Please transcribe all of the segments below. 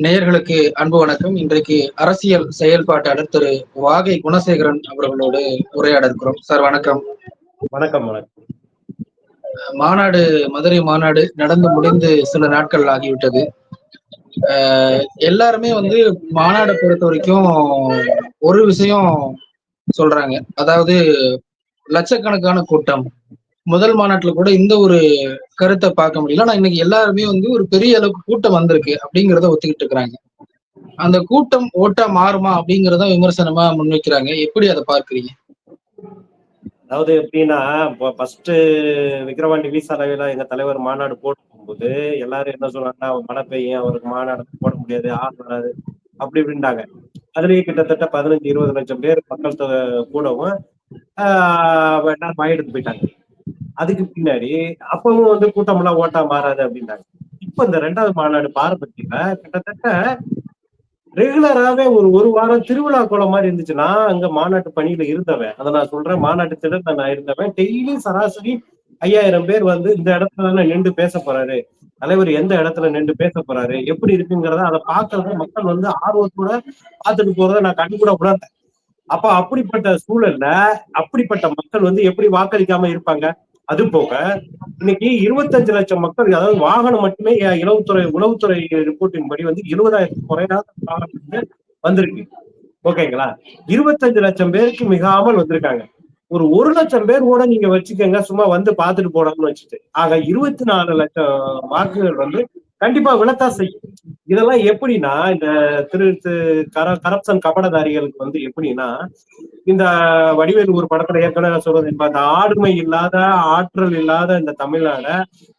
நேயர்களுக்கு அன்பு வணக்கம். இன்றைக்கு அரசியல் செயல்பாட்டாளர் திரு வாகை குணசேகரன் அவர்களோடு உரையாட இருக்கிறோம். சார் வணக்கம். வணக்கம். வணக்கம். மாநாடு, மதுரை மாநாடு நடந்து முடிந்து சில நாட்கள் ஆகிவிட்டது. எல்லாருமே மாநாடை பொறுத்த வரைக்கும் ஒரு விஷயம் சொல்றாங்க. அதாவது லட்சக்கணக்கான கூட்டம். முதல் மாநாட்டுல கூட இந்த ஒரு கருத்தை பார்க்க முடியல. ஆனா இன்னைக்கு எல்லாருமே ஒரு பெரிய அளவுக்கு கூட்டம் வந்திருக்கு அப்படிங்கிறத ஒத்துக்கிட்டு இருக்கிறாங்க. அந்த கூட்டம் ஓட்டா மாறுமா அப்படிங்கறத விமர்சனமா முன்வைக்கிறாங்க. எப்படி அதை பார்க்கிறீங்க? அதாவது எப்படின்னா, ஃபர்ஸ்ட் விக்கிரவாண்டி விசாலையில எங்க தலைவர் மாநாடு போகும்போது எல்லாரும் என்ன சொன்னாங்கன்னா, மழை பெய்யும், அவருக்கு மாநாடு போட முடியாது, ஆள் வராது, அப்படி இப்படின்ட்டாங்க. அதுலயே கிட்டத்தட்ட 15-20 லட்சம் பேர் மக்கள் தொகை கூடவும் எல்லாரும் பயந்துட்டு போயிட்டாங்க. அதுக்கு பின்னாடி அப்பவும் கூட்டம் எல்லாம் ஓட்டா மாறாது அப்படின்னாங்க. இப்ப இந்த 2வது மாநாடு பாரபட்சத்துல கிட்டத்தட்ட ரெகுலராவே ஒரு வாரம் திருவிழா கோலம் மாதிரி இருந்துச்சு. நான் அங்க மாநாட்டு பணியில இருந்தவன். அதை நான் சொல்றேன். மாநாட்டு திட்டத்துல நான் இருந்தவன். டெய்லி சராசரி 5000 பேர் இந்த இடத்துல தானே நின்று பேச போறாரு, தலைவர் எந்த இடத்துல நின்று பேச போறாரு, எப்படி இருக்குங்கிறத அதை பார்க்கறத மக்கள் ஆர்வத்தோட பார்த்துட்டு போறதை நான் கண்ணு கூட உணர்ந்தேன். அப்ப அப்படிப்பட்ட சூழல்ல அப்படிப்பட்ட மக்கள் எப்படி வாக்களிக்காம இருப்பாங்க? அது போக இன்னைக்கு 25 லட்சம் மக்கள், அதாவது வாகனம் மட்டுமே உளவுத்துறை ரிப்போர்ட்டின் படி 70,000 குறையாத வந்திருக்கு. ஓகேங்களா? 25 லட்சம் பேருக்கு மிகாமல் வந்திருக்காங்க. ஒரு லட்சம் பேர் கூட நீங்க வச்சுக்கோங்க, சும்மா பார்த்துட்டு போனோம்னு வச்சுட்டு. ஆக 24 லட்சம் வாக்குகள் கண்டிப்பா விழத்தான் செய்யும். இதெல்லாம் எப்படின்னா, இந்த கரப்ஷன் கபடதாரிகளுக்கு எப்படின்னா, இந்த வடிவேலு ஒரு படத்துல ஏற்கனவே சொல்றது, இப்ப அந்த ஆளுமை இல்லாத, ஆற்றல் இல்லாத இந்த தமிழ்நாட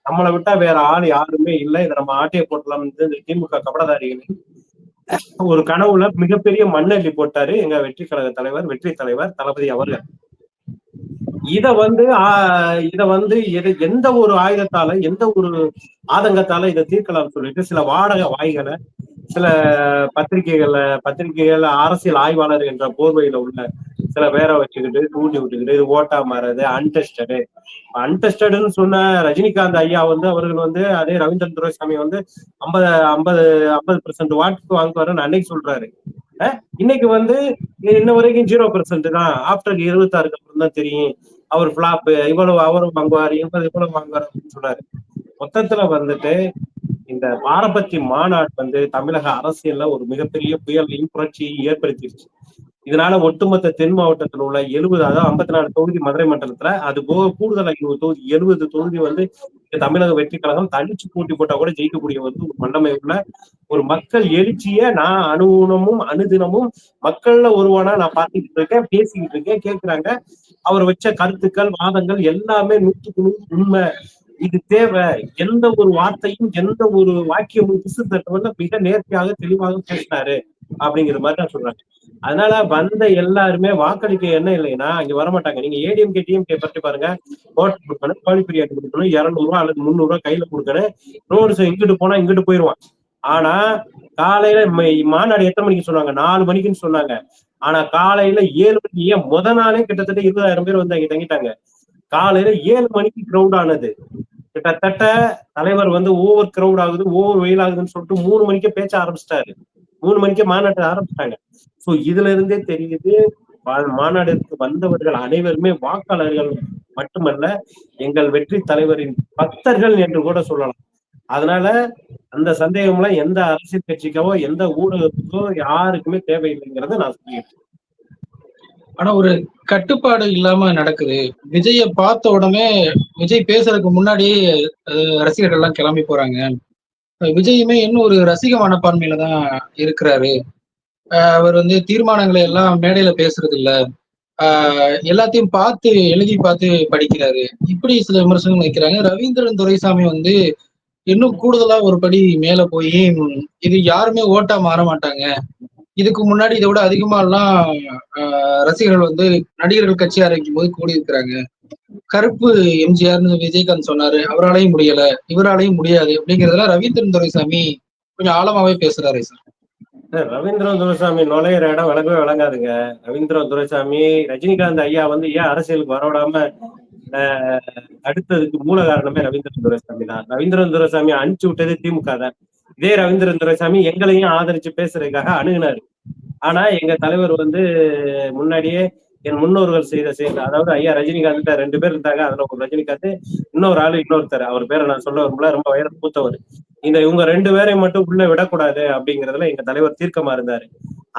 நம்மளை விட்டா வேற ஆள் யாருமே இல்லை, இதை நம்ம ஆட்டையை போட்டலாம். இந்த திமுக கபடதாரிகள் ஒரு கனவுல மிகப்பெரிய மண்ணள்ளி போட்டாரு எங்க வெற்றி கழக தலைவர், வெற்றி தலைவர் தளபதி அவர்கள். இதை எந்த ஒரு ஆயுதத்தால, எந்த ஒரு ஆதங்கத்தால இதை தீர்க்கலாம்னு சொல்லிட்டு சில வாடக வாய்களை, சில பத்திரிகைகள் அரசியல் ஆய்வாளர் என்ற போர்வையில உள்ள சில பேரை வச்சுக்கிட்டு தூண்டி விட்டுக்கிட்டு இது ஓட்டா மாறது அன்டெஸ்டட்னு சொன்ன ரஜினிகாந்த் ஐயா அவர்கள் அதே ரவீந்திரன் துரைசாமி 50% வாக்கு வாங்குவாருன்னு அன்னைக்கு சொல்றாரு. இன்னைக்கு இன்ன வரைக்கும் 0% தான். ஆஃப்டர் 26க்கு அப்புறம் தான் தெரியும் அவர் பிளாப், இவ்வளவு அவரும் வாங்குவாரு, இவ்வளவு வாங்குவாரு அப்படின்னு சொல்றாரு. மொத்தத்துல இந்த பாரபட்சி மாநாடு தமிழக அரசியல்ல ஒரு மிகப்பெரிய புயலையும் புரட்சியை ஏற்படுத்திடுச்சு. இதனால ஒட்டுமொத்த தென் மாவட்டத்தில் உள்ள 70, அதாவது 54 தொகுதி மதுரை மண்டலத்துல, அது போக கூடுதல் 70 தொகுதி தமிழக வெற்றி கழகம் தனிச்சு போட்டி போட்டா கூட ஜெயிக்கக்கூடிய ஒரு வல்லமை உள்ள ஒரு மக்கள் எழுச்சிய நான் அனுதினமும் மக்கள்ல ஒருவனா நான் பார்த்துக்கிட்டு இருக்கேன், பேசிக்கிட்டு இருக்கேன், கேட்கிறாங்க. அவர் வச்ச கருத்துக்கள், வாதங்கள் எல்லாமே 100% உண்மை. இது தேவை. எந்த ஒரு வார்த்தையும், எந்த ஒரு வாக்கியமும் பிசு தட்டுவல்ல, மிக நேர்த்தியாக தெளிவாக பேசினாரு அப்படிங்கிற மாதிரி நான் சொல்றேன். அதனால எல்லாருமே வாக்களிக்க என்ன இல்லைன்னா அங்க வரமாட்டாங்க. நீங்க ஏடிஎம்கே டிஎம்கே பற்றி பாருங்க, ஓட்டு கொடுக்கணும், கோழி பிரியாணி கொடுக்கணும், 200 ரூபாய் அல்லது 300 ரூபாய் கையில கொடுக்கணும், ரோடு இங்கிட்டு போனா இங்கிட்டு போயிருவான். ஆனா காலையில மாநாடு எத்தனை மணிக்கு சொன்னாங்க? 4 மணிக்குன்னு சொன்னாங்க. ஆனா காலையில 7 மணிக்கு, ஏன் முத நாளே கிட்டத்தட்ட 20,000 பேர் அங்க தங்கிட்டாங்க. காலையில 7 மணிக்கு கிரௌட் ஆனது. கிட்டத்தட்ட தலைவர் ஓவர் கிரௌட் ஆகுது, ஓவர் வெயில் ஆகுதுன்னு சொல்லிட்டு 3 மணிக்கே பேச்ச ஆரம்பிச்சிட்டாரு. 3 மணிக்கே மாநாட்டை ஆரம்பிச்சிட்டாங்க. சோ இதுல இருந்தே தெரியுது, மாநாடுக்கு வந்தவர்கள் அனைவருமே வாக்காளர்கள் மட்டுமல்ல, எங்கள் வெற்றி தலைவரின் பக்தர்கள் என்று கூட சொல்லலாம். அதனால அந்த சந்தேகம்லாம் எந்த அரசியல் கட்சிக்கோ எந்த ஊடகத்துக்கோ யாருக்குமே தேவையில்லைங்கிறத நான் சொல்லிட்டேன். ஆனா ஒரு கட்டுப்பாடு இல்லாம நடக்குது. விஜய பார்த்த உடனே, விஜய் பேசுறதுக்கு முன்னாடியே ரசிகர்கள் எல்லாம் கிளம்பி போறாங்க. விஜயுமே இன்னும் ஒரு ரசிக மனப்பான்மையில தான் இருக்கிறாரு. அவர் தீர்மானங்களை எல்லாம் மேடையில பேசுறது இல்ல, எல்லாத்தையும் பார்த்து எழுதி பார்த்து படிக்கிறாரு. இப்படி சில விமர்சனம் வைக்கிறாங்க. ரவீந்திரன் துரைசாமி இன்னும் கூடுதலா ஒரு படி மேல போய், இது யாருமே ஓட்டா மாற மாட்டாங்க, இதுக்கு முன்னாடி இதை விட அதிகமா எல்லாம் ரசிகர்கள் நடிகர்கள் கட்சி ஆரம்பிக்கும் போது கூடி இருக்கிறாங்க. கருப்பு எம்ஜிஆர்னு விஜயகாந்த் சொன்னாரு, அவராலையும் முடியல, இவராலையும் முடியாது அப்படிங்கறதெல்லாம் ரவீந்திரன் துரைசாமி கொஞ்சம் ஆழமாவே பேசுறாரு சார். ரவீந்திரன் துரைசாமி நுழையிற இடம் விளங்கவே விளங்காதுங்க. ரவீந்திரன் துரைசாமி ரஜினிகாந்த் ஐயா ஏன் அரசியலுக்கு வரவிடாம அடுத்ததுக்கு மூல காரணமே ரவீந்திரன் துரைசாமி தான். ரவீந்திரன் துரைசாமி அனுப்பிச்சு விட்டது திமுக தான். இதே ரவீந்திரன் துரைசாமி எங்களையும் ஆதரிச்சு பேசுறதுக்காக அணுகுனாரு. ஆனா எங்க தலைவர் வந்து முன்னாடியே என் முன்னோர்கள் செய்த செயல், அதாவது ஐயா ரஜினிகாந்த் 2 பேர் இருந்தாங்க. அதுல ஒரு ரஜினிகாந்த், இன்னொரு ஆளு இன்னொருத்தர், அவர் பேரை நான் சொல்ல விரும்பல, ரொம்ப வயது மூத்தவர். இவங்க 2 பேரையும் மட்டும் உள்ள விடக்கூடாது அப்படிங்கறதுல எங்க தலைவர் தீர்க்கமா இருந்தாரு.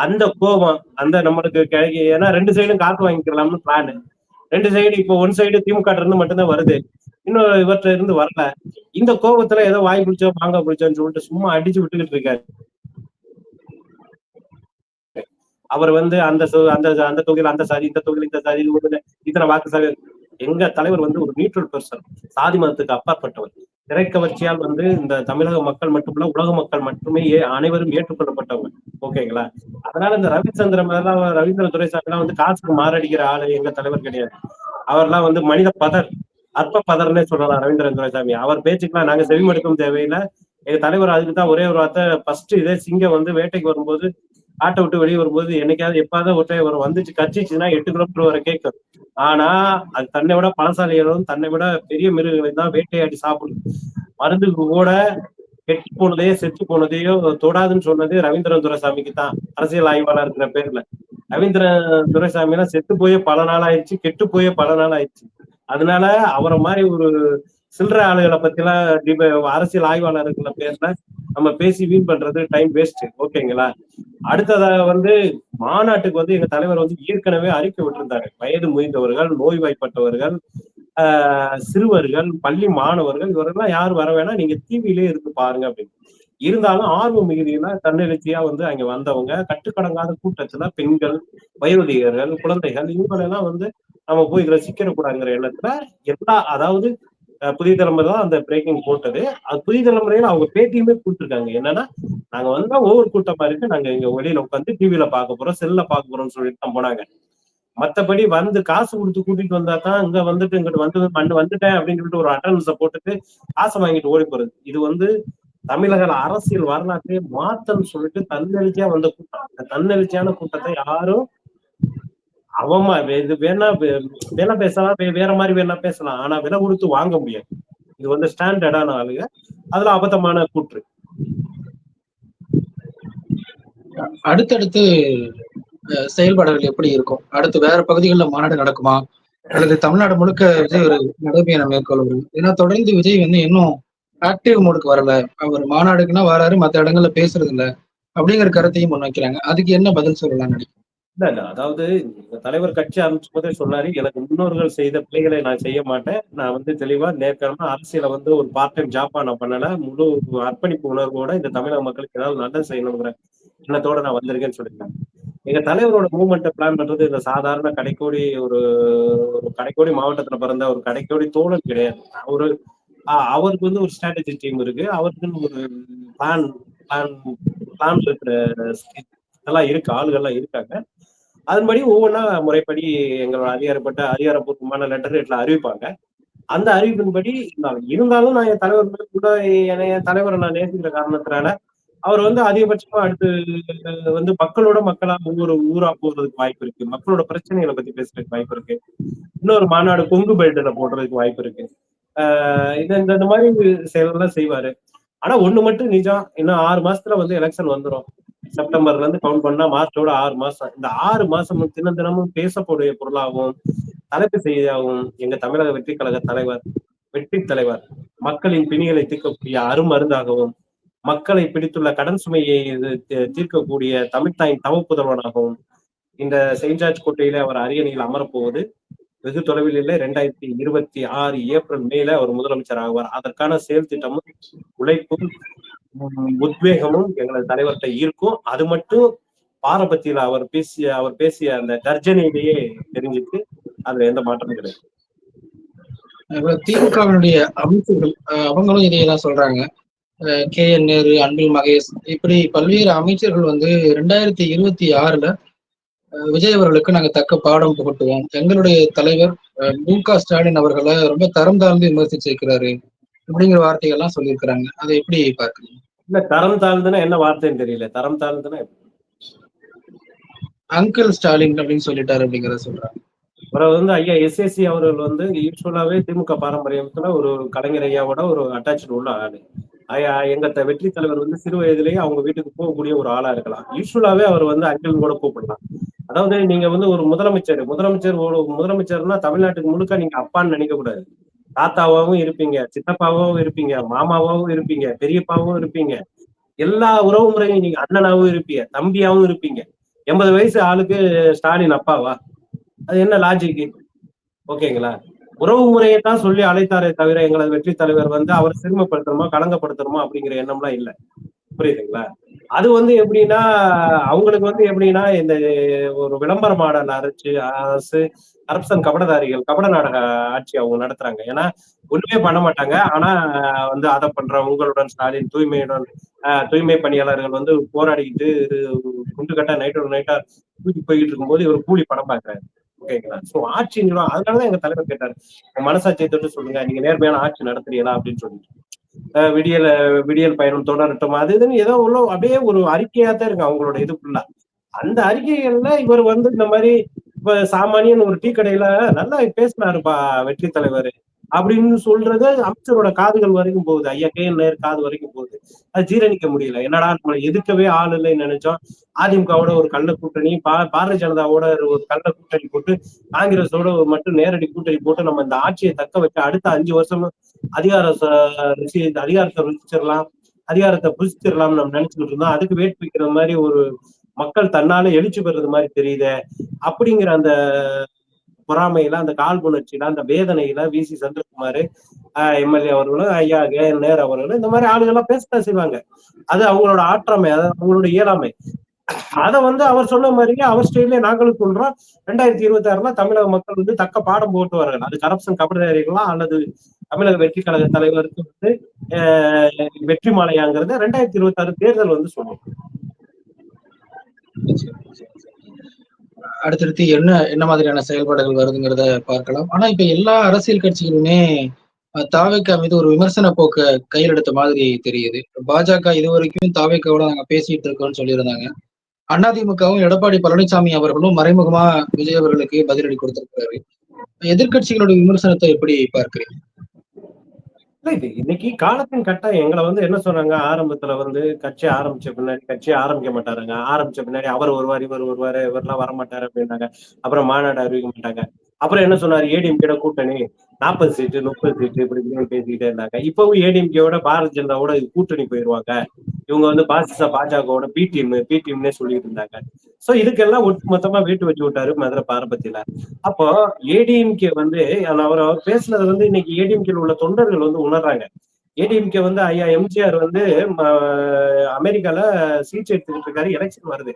அந்த கோபம், அந்த நம்மளுக்கு ஏன்னா 2 சைடும் காத்து வாங்கிக்கலாம்னு பிளான். 2 சைடு இப்போ ஒன் சைடு திமுக இருந்து மட்டும்தான் வருது, இன்னும் இவற்ற இருந்து வரல. இந்த கோபத்துல ஏதோ வாய் பிடிச்சோம் மாங்காய் பிடிச்சோன்னு சொல்லிட்டு சும்மா அடிச்சு விட்டுக்கிட்டு இருக்காரு. அவர் வந்து அந்த அந்த அந்த தொகுதியில் அந்த சாதி, இந்த தொகுதியில் இந்த சாதி, இத்தனை வாக்கு சாதி. எங்க தலைவர் வந்து ஒரு நியூட்ரல் பர்சன், சாதி மதத்துக்கு அப்பாற்பட்டவர். திரைக்கவர்ச்சியால் வந்து இந்த தமிழக மக்கள் மட்டுமல்ல, உலக மக்கள் மட்டுமே அனைவரும் ஏற்றுக்கொள்ளப்பட்டவங்க. ஓகேங்களா? அதனால இந்த ரவீந்திர துரைசாமி எல்லாம் வந்து காசுக்கு மாரடிக்கிற ஆளு எங்க தலைவர் கிடையாது. அவர்லாம் வந்து மனித பதர், அற்ப பதர்னே சொல்லலாம் ரவீந்திரன் துரைசாமி. அவர் பேச்சுக்கெல்லாம் நாங்க செவிமடுக்கவும் தேவையில்லை. எங்க தலைவர் அதுக்குதான் ஒரே ஒரு வார்த்தை, ஃபர்ஸ்ட் இதே சிங்கம் வந்து வேட்டைக்கு வரும்போது, ஆட்டை விட்டு வெளியே வரும்போது என்னைக்காவது எப்பாவது ஒற்றை வரும், வந்துச்சு கச்சிச்சுன்னா 8 கிலோமீட்டர் வரை கேட்கும். ஆனா அது தன்னை விட பலசாலிகளும் தன்னை விட பெரிய மிருகங்களை தான் வேட்டையாடி சாப்பிடும். மருந்துக்கு கூட கெட்டு போனதையோ செத்து போனதையோ தொடாதுன்னு சொன்னது ரவீந்திரன் துரைசாமிக்கு தான், அரசியல் ஆய்வாளர் இருக்கிற பேர்ல. ரவீந்திரன் துரைசாமி எல்லாம் செத்து போயே பல நாள் ஆயிடுச்சு, கெட்டு போயே பல நாள் ஆயிடுச்சு. அதனால அவரை மாதிரி ஒரு சில்லற ஆளுகளை பத்தி எல்லாம் அரசியல் ஆய்வாளர்கள பேர்ல நம்ம பேசி வீண் பண்றது டைம் வேஸ்ட். ஓகேங்களா? அடுத்ததாக வந்து மாநாட்டுக்கு வந்து எங்க தலைவர் வந்து ஏற்கனவே அறிக்கை விட்டிருந்தாரு. வயது முதிர்ந்தவர்கள், நோய்வாய்ப்பட்டவர்கள், சிறுவர்கள், பள்ளி மாணவர்கள், இவரெல்லாம் யாரும் வர வேணாம், நீங்க டிவிலே இருந்து பாருங்க அப்படின்னு. இருந்தாலும் ஆர்வ மிகுதியில தன்னெழுச்சியா வந்து அங்க வந்தவங்க, கட்டுக்கடங்காத கூட்டத்துல பெண்கள், வயோதிகர்கள், குழந்தைகள், இவங்களெல்லாம் வந்து நம்ம போய் ரசிக்கிற கூடாதுங்கிற எண்ணத்துல அதாவது புதிய தலைமுறை தான் அந்த பிரேக்கிங் போட்டது. அது புதிய தலைமுறையில அவங்க பேட்டியுமே கொடுத்துருக்காங்க. என்னன்னா, நாங்க வந்தா ஓவர் கூட்டமா இருக்கு, நாங்க இங்க வெளியில உட்காந்து டிவில பார்க்க போறோம், செல்ல பார்க்க போறோம்னு சொல்லிட்டு தான் போனாங்க. மத்தபடி வந்து காசு கொடுத்து கூட்டிட்டு வந்தா தான் இங்க வந்துட்டு இங்கிட்டு வந்துட்டேன் அப்படின்னு சொல்லிட்டு ஒரு அட்டண்டன்ஸை போட்டுட்டு காசை வாங்கிட்டு ஓடி போறது. இது வந்து தமிழக அரசியல் வரலாற்றையே மாத்தன்னு சொல்லிட்டு தன்னெழுச்சியா வந்த கூட்டம். அந்த தன்னெழுச்சியான கூட்டத்தை யாரும் அவமா இது வேணா பேசலாம், வேற மாதிரி வேணா பேசலாம், ஆனா விலை கொடுத்து வாங்க முடியாது. இது வந்து ஸ்டாண்டர்டான ஆளுங்க, அதுல அபத்தமான கூற்று. அடுத்தடுத்து செயல்பாடுகள் எப்படி இருக்கும்? அடுத்து வேற பகுதிகளில் மாநாடு நடக்குமா, அல்லது தமிழ்நாடு முழுக்க விஜய் ஒரு நடைபயணம் மேற்கொள்ளும்? ஏன்னா தொடர்ந்து விஜய் வந்து இன்னும் ஆக்டிவ் மோடுக்கு வரல. அவர் மாநாடுக்குன்னா வராரு, மற்ற இடங்கள்ல பேசுறது இல்ல அப்படிங்கிற கருத்தையும் முன்வைக்கிறாங்க. அதுக்கு என்ன பதில் சொல்லலாம் நினைக்கிறேன்? இல்ல அதாவது தலைவர் கட்சி ஆரம்பிச்ச போதே சொன்னாரு, எனக்கு முன்னோர்கள் செய்த பிள்ளைகளை நான் செய்ய மாட்டேன், நான் வந்து தெளிவா நேர்கரமா அரசியலை வந்து ஒரு பார்ட் டைம் ஜாப்பா நான் பண்ணல, முழு அர்ப்பணிப்பு உணர்வோட இந்த தமிழக மக்களுக்கு ஏதாவது நல்லது செய்யணுங்கிற எண்ணத்தோட நான் வந்திருக்கேன்னு சொல்லியிருக்காங்க. எங்க தலைவரோட மூவ்மெண்ட்டை பிளான் பண்றது இந்த சாதாரண கடைக்கோடி ஒரு கடைக்கோடி மாவட்டத்துல பிறந்த ஒரு கடைக்கோடி தோழன் கிடையாது. அவருக்கு வந்து ஒரு ஸ்ட்ராட்டஜி டீம் இருக்கு, அவருக்குன்னு ஒரு பிளான் பிளான் இருக்கிற இதெல்லாம் இருக்கு, ஆளுகள்லாம் இருக்காங்க. அதன்படி ஒவ்வொன்றா முறைப்படி எங்களோட அதிகாரப்பூர்வமான லெட்டர் அறிவிப்பாங்க. அந்த அறிவிப்பின்படி இருந்தாலும் நான் என் தலைவர் கூட என் தலைவரை நான் நேசிக்கிற காரணத்தினால அவர் வந்து அதிகபட்சமா அடுத்து வந்து மக்களோட மக்களா ஒவ்வொரு ஊரா போறதுக்கு வாய்ப்பு இருக்கு, மக்களோட பிரச்சனைகளை பத்தி பேசுறதுக்கு வாய்ப்பு இருக்கு, இன்னொரு மாநாடு கொங்கு பெல்ட்ல போடுறதுக்கு வாய்ப்பு இருக்கு. இந்த மாதிரி செயல்கள்லாம் செய்வாரு. ஆனா ஒண்ணு மட்டும் நிஜம், இன்னும் 6 மாசத்துல வந்து எலெக்ஷன் வந்துடும். செப்டம்பர்ல இருந்து கவுண்ட் பண்ணா மார்ச்சோட 6 மாசம். இந்த 6 மாசமும் தினமும் பேசக்கூடிய பொருளாகவும் தலைப்பு செய்தியாகவும் எங்க தமிழக வெற்றி கழக தலைவர், வெற்றி தலைவர் மக்களின் பிணிகளை தீர்க்கக்கூடிய அருமருந்தாகவும், மக்களை பிடித்துள்ள கடன் சுமையை தீர்க்கக்கூடிய தமிழ்தாயின் தவப்புதல்வனாகவும் இந்த செயின்ட் ஜார்ஜ் கோட்டையில அவர் அரியணையில் அமரப்போவது வெகு தொலைவில் இல்லை. 2026 ஏப்ரல் மேல அவர் முதலமைச்சர் ஆகுவார். அதற்கான செயல் திட்டமும் உழைப்பும் உத்வேகமும் எங்களது தலைவர்கிட்ட இருக்கும். அது மட்டும் பாரபத்தியில அவர் பேசிய அந்த கர்ஜனையிலேயே தெரிஞ்சுட்டு அதுல எந்த மாற்றமும் கிடையாது. திமுகவினுடைய அமைச்சர்கள் அவங்களும் இதையெல்லாம் சொல்றாங்க. KN நேரு, அன்பில் மகேஷ், இப்படி பல்வேறு அமைச்சர்கள் வந்து 2026 விஜய் அவர்களுக்கு நாங்க தக்க பாடம் புகட்டுவோம், எங்களுடைய தலைவர் மு.க. ஸ்டாலின் அவர்களை ரொம்ப தரம் தாழ்ந்து விமர்சிச்சிருக்கிறாரு அப்படிங்கிற வார்த்தைகள்லாம் சொல்லியிருக்கிறாங்க. அதை எப்படி பார்க்கறீங்க? இல்ல, தரம் தாழ்ந்துன்னா என்ன வார்த்தைன்னு தெரியல. தரம் தாழ்ந்துன்னா அங்கிள் ஸ்டாலின் அப்படின்னு சொல்லிட்டாரு அப்படிங்கிறத சொல்றாங்க. அப்புறம் வந்து ஐயா SSC அவர்கள் வந்து யூஸ்வலாவே திமுக பாரம்பரியத்துல ஒரு கலைஞர் ஐயாவோட ஒரு அட்டாச் உள்ள ஆளு. எங்க வெற்றி தலைவர் வந்து சிறு வயதிலேயே அவங்க வீட்டுக்கு போகக்கூடிய ஒரு ஆளா இருக்கலாம். யூஸ்வலாவே அவர் வந்து அங்கிள் கூட கூப்பிடலாம். அதாவது நீங்க வந்து ஒரு முதலமைச்சர்னா தமிழ்நாட்டுக்கு முழுக்க நீங்க அப்பான்னு நினைக்க கூடாது. தாத்தாவாவும் இருப்பீங்க, சித்தப்பாவாவும் இருப்பீங்க, மாமாவாவும் இருப்பீங்க, பெரியப்பாவும் இருப்பீங்க. எல்லா உறவு முறையும் நீங்க அண்ணனாவும் இருப்பீங்க, தம்பியாவும் இருப்பீங்க. 80 வயசு ஆளுக்கு ஸ்டாலின் அப்பாவா? அது என்ன லாஜிக்? ஓகேங்களா? உறவு முறையை தான் சொல்லி அழைத்தாரே தவிர எங்களது வெற்றி தலைவர் வந்து அவரை சிறுமப்படுத்தணுமா களங்கப்படுத்தணுமா அப்படிங்கிற எண்ணம்லாம் இல்லை. புரியுதுங்களா? அது வந்து எப்படின்னா அவங்களுக்கு வந்து எப்படின்னா இந்த ஒரு விளம்பர மாடல் அரசு கரப்ஷன் கபடதாரிகள் கபட நாடக ஆட்சி அவங்க நடத்துறாங்க. ஏன்னா ஒண்ணுமே பண்ண மாட்டாங்க. ஆனா வந்து அதை பண்ற உங்களுடன் ஸ்டாலின் தூய்மை பணியாளர்கள் வந்து போராடிக்கிட்டு குண்டு கட்டா நைட்டா தூக்கி போய்கிட்டு இருக்கும்போது இவர் கூலி படம் பாக்குறாரு. ஓகேங்களா? சோ ஆட்சி நிர்வாகம் அதனாலதான் எங்க தலைவர் கேட்டாரு, மனசாட்சியை தொட்டு சொல்லுங்க, நீங்க நேர்மையான ஆட்சி நடத்துறீங்களா அப்படின்னு சொல்லிட்டு. விடியல் பயணம் தொடரட்டும் அது இதுன்னு ஏதோ உள்ள அப்படியே ஒரு அறிக்கையா தான் இருக்கு அவங்களோட இது ஃபுல்லா. அந்த அறிக்கைகள்ல இவர் வந்து இந்த மாதிரி இப்ப சாமானியன் ஒரு டீ கடையில நல்லா பேசினாருப்பா வெற்றி தலைவர் அப்படின்னு சொல்றது அமைச்சரோட காதுகள் வரைக்கும் போகுது. ஐயா நேர் காது வரைக்கும் போகுது. அது ஜீரணிக்க முடியல. என்னடா நம்மளை எதிர்க்கவே ஆள் இல்லைன்னு நினைச்சோம். அதிமுகவோட ஒரு கள்ள கூட்டணி, பாரதிய ஜனதாவோட ஒரு கள்ள கூட்டணி போட்டு காங்கிரஸோட மட்டும் நேரடி கூட்டணி போட்டு நம்ம இந்த ஆட்சியை தக்க வச்சு அடுத்த 5 வருஷமும் அதிகாரத்தை ருசிச்சிடலாம், அதிகாரத்தை புசிச்சிடலாம் நம்ம நினைச்சுக்கிட்டு இருந்தோம். அதுக்கு வேட்டு வைக்கிற மாதிரி ஒரு மக்கள் தன்னால எழுச்சி பெறது மாதிரி தெரியுது. அப்படிங்கிற அந்த பொறாமையில, அந்த காழ்ப்புணர்ச்சியில, அந்த வேதனையில விசி செந்தில்குமார் எம்எல்ஏ அவர்களும், ஐயா நேர் அவர்களும் இந்த மாதிரி ஆளுகள்லாம் பேசத்தான் செய்வாங்க. அது அவங்களோட ஆற்றமை, அது அவங்களோட இயலாமை. அதை வந்து அவர் சொன்ன மாதிரியே அவர் ஸ்டைலே நாங்களும் சொல்றோம். 2026 தமிழக மக்கள் வந்து தக்க பாடம் போட்டுவார்கள். அது கரப்ஷன் கபடதாரிகளா அல்லது தமிழக வெற்றி கழக தலைவருக்கு வந்து வெற்றி மாலையாங்கிறத 2026 தேர்தல் வந்து சொல்லும். அடுத்தடுத்து என்ன என்ன மாதிரியான செயல்பாடுகள் வருதுங்கிறத பார்க்கலாம். ஆனா இப்ப எல்லா அரசியல் கட்சிகளுமே தாவேக்கா மீது ஒரு விமர்சன போக்க கையில் எடுத்த மாதிரி தெரியுது. பாஜக இதுவரைக்கும் தாவேக்காவோட நாங்க பேசிட்டு இருக்கோம்னு சொல்லியிருந்தாங்க. அதிமுகவும் எடப்பாடி பழனிசாமி அவர்களும் மறைமுகமா விஜய் அவர்களுக்கு பதிலடி கொடுத்திருக்கிறாரு. எதிர்கட்சிகளுடைய விமர்சனத்தை எப்படி பார்க்கிறீங்க? இது இன்னைக்கு காலத்தின் கட்டாயம். எங்களை வந்து என்ன சொன்னாங்க ஆரம்பத்துல வந்து கட்சி ஆரம்பிக்க மாட்டாருங்க. ஆரம்பிச்ச பின்னாடி அவர் வருவார், இவர் வருவாரு, இவரெல்லாம் வரமாட்டாரு அப்படின்னாங்க. அப்புறம் மாநாடு அறிவிக்க மாட்டாங்க. அப்புறம் என்ன சொன்னாரு, ஏடிஎம்கேட கூட்டணி 40 சீட்டு 30 சீட்டு இப்படி பேசிக்கிட்டே இருந்தாங்க. இப்பவும் ஏடிஎம்கேவோட பாரதிய ஜனதாவோட கூட்டணி போயிருவாங்க. இவங்க வந்து பாஜகவோட பி டீம்னே சொல்லிட்டு இருந்தாங்க. சோ இதுக்கெல்லாம் ஒட்டுமொத்தமா வீட்டு வச்சு விட்டாரு மதுரை பாரபத்தியில. அப்போ ஏடிஎம்கே வந்து அவர் பேசுனது வந்து இன்னைக்கு ஏடிஎம்கே உள்ள தொண்டர்கள் வந்து உணர்றாங்க. ஏடிஎம்கே வந்து ஐயா எம்ஜிஆர் வந்து அமெரிக்கால சீட் எடுத்துக்கிட்டு இருக்காரு, எலெக்ஷன் வருது.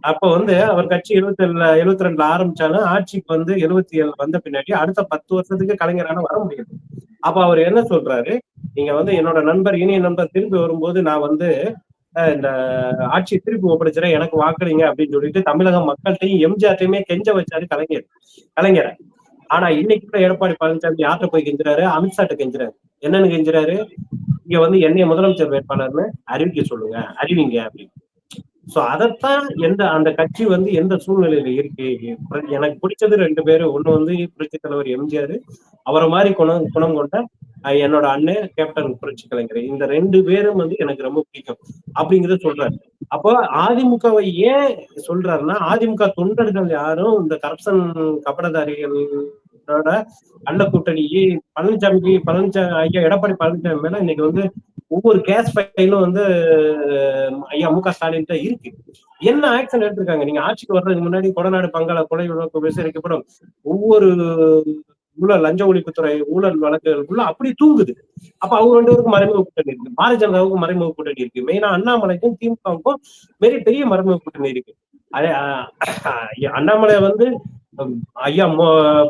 அப்ப வந்து அவர் கட்சி 72 ஆரம்பிச்சாலும் ஆட்சிக்கு வந்து 77 வந்த பின்னாடி அடுத்த 10 வருஷத்துக்கு கலைஞரான வர முடியாது. அப்ப அவர் என்ன சொல்றாரு, நீங்க வந்து என்னோட இனிய நண்பர் திரும்பி வரும்போது நான் வந்து இந்த ஆட்சி திருப்பி ஒப்படைச்சிட எனக்கு வாக்களிங்க அப்படின்னு சொல்லிட்டு தமிழக மக்கள்கிட்டையும் எம்ஜிஆர்ட்டையுமே கெஞ்ச வச்சாரு கலைஞரை. ஆனா இன்னைக்கு கூட எடப்பாடி பழனிசாமி யார்கிட்ட போய் கெஞ்சுறாரு, அமித்ஷாட்ட கெஞ்சுறாரு. என்னன்னு கெஞ்சுறாரு, இங்க வந்து என்னைய முதலமைச்சர் வேட்பாளர்னு அறிவிங்க அப்படின்னு. சோ அதைத்தான் அந்த கட்சி வந்து எந்த சூழ்நிலையில இருக்கு. எனக்கு பிடிச்சது 2 பேரு. ஒண்ணு வந்து புரட்சி தலைவர் எம்ஜிஆர், அவரை மாதிரி குணம் கொண்ட என்னோட அண்ணன் கேப்டன் புரட்சி கலைஞர். இந்த 2 பேரும் வந்து எனக்கு ரொம்ப பிடிக்கும் அப்படிங்கறத சொல்றாரு. அப்போ அதிமுகவை ஏன் சொல்றாருன்னா, அதிமுக தொண்டர்கள் யாரும் இந்த கரப்ஷன் கபடதாரிகளோட கள்ள கூட்டணிக்கு ஐயா எடப்பாடி பழனிசாமி மேல இன்னைக்கு வந்து ஒவ்வொரு கேஸ் ஃபைலும் வந்து ஐயா மு.க. ஸ்டாலின் இருக்கு. என்ன ஆக்ஷன் எடுத்திருக்காங்க? நீங்க ஆட்சிக்கு வர்றதுக்கு முன்னாடி கொடநாடு பங்களா கொலை வழக்கு விசாரிக்கப்படும் ஒவ்வொரு லஞ்ச ஒழிப்புத்துறை ஊழல் வழக்குகளுக்குள்ள அப்படி தூங்குது. அப்ப அவங்க 2 பேருக்கும் மறைமுக கூட்டணி இருக்கு. பாரதிய ஜனதாவுக்கும் மறைமுக கூட்டணி இருக்கு. மெயினா அண்ணாமலைக்கும் திமுகவுக்கும் பெரிய மறைமுக கூட்டணி இருக்கு. அதே அண்ணாமலை வந்து ஐயா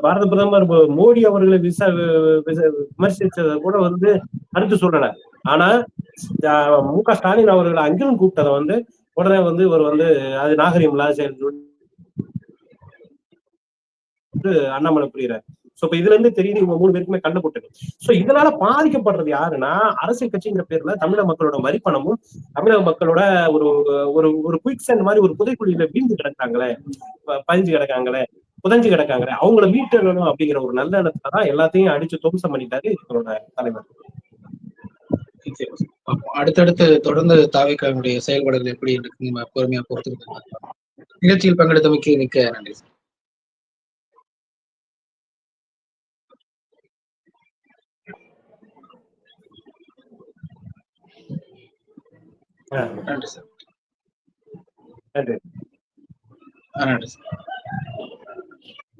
பாரத பிரதமர் மோடி அவர்களை விமர்சிச்சத கூட வந்து கருத்து சொல்லல. ஆனா மு.க. ஸ்டாலின் அவர்களை அங்கிலும் கூப்பிட்டதை வந்து உடனே வந்து இவர் வந்து அது நாகரிகம் இல்லாத செயல் அண்ணாமலை புரியுறாரு. சோ இப்ப இதுல இருந்து தெரியுது இவங்க 3 பேருக்குமே கள்ள கூட்டணி. சோ இதனால பாதிக்கப்படுறது யாருன்னா, அரசியல் கட்சிங்கிற பேர்ல தமிழக மக்களோட வரிப்பணமும் தமிழக மக்களோட ஒரு ஒரு ஒரு குயிக் சேண்ட் மாதிரி ஒரு புதைக்குழியில வீழ்ந்து கிடக்காங்களே, புதஞ்சு கிடக்காங்களே, அவங்கள மீட்டெழணும் அப்படிங்கிற ஒரு நல்ல எண்ணத்துலதான் எல்லாத்தையும் அடிச்சு துவம்சம் பண்ணிட்டாரு இவங்களோட தலைவர். அடுத்தடுத்து தொடர்ந்து தாவேக்காவுடைய செயல்பாடுகள் எப்படி இருக்கு நம்ம பொறுமையா பொறுத்து நிகழ்ச்சியில் பங்கெடுத்தமைக்கு மிக்க நன்றி சார். நன்றி சார். நன்றி. நன்றி சார்.